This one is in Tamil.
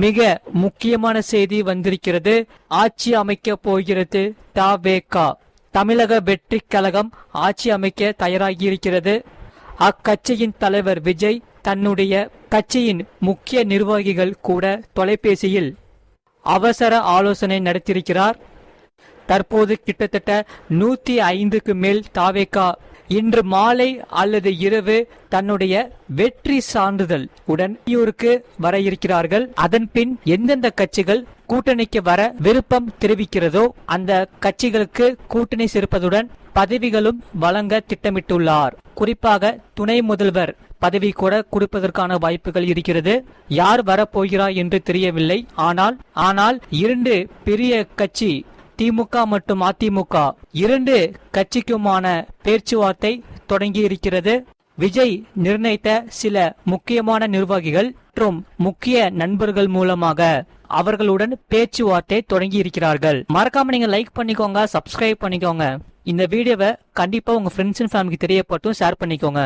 மிக முக்கியமான செய்தி வந்திருக்கிறது. ஆட்சி அமைக்க போகிறது தவேகா. தமிழக வெற்றி கழகம் ஆட்சி அமைக்க தயாராகியிருக்கிறது. அக்கட்சியின் தலைவர் விஜய் தன்னுடைய கட்சியின் முக்கிய நிர்வாகிகள் கூட தொலைபேசியில் அவசர ஆலோசனை நடத்தியிருக்கிறார். தற்போது கிட்டத்தட்ட 105க்கு மேல் தவேகா இன்று மாலை அல்லது இரவு தன்னுடைய வெற்றி சான்றிதழ் உடன் ஊருக்கு வர இருக்கிறார்கள். அதன் பின் எந்தெந்த கட்சிகள் கூட்டணிக்கு வர விருப்பம் தெரிவிக்கிறதோ அந்த கட்சிகளுக்கு கூட்டணி சேர்ப்பதுடன் பதவிகளும் வழங்க திட்டமிட்டுள்ளார். குறிப்பாக துணை முதல்வர் பதவி கூட கொடுப்பதற்கான வாய்ப்புகள் இருக்கிறது. யார் வரப்போகிறார் என்று தெரியவில்லை. ஆனால் 2 பெரிய கட்சி திமுக மற்றும் அதிமுக 2 கட்சிக்குமான பேச்சுவார்த்தை தொடங்கி இருக்கிறது. விஜய் நிர்ணயித்த சில முக்கியமான நிர்வாகிகள் மற்றும் முக்கிய நண்பர்கள் மூலமாக அவர்களுடன் பேச்சுவார்த்தை தொடங்கி இருக்கிறார்கள். மறக்காம நீங்க லைக் பண்ணிக்கோங்க, சப்ஸ்கிரைப் பண்ணிக்கோங்க. இந்த வீடியோவை கண்டிப்பா உங்க ஃப்ரெண்ட்ஸ் அண்ட் ஃபேமிலிக்கு தெரியப்பட்டும் ஷேர் பண்ணிக்கோங்க.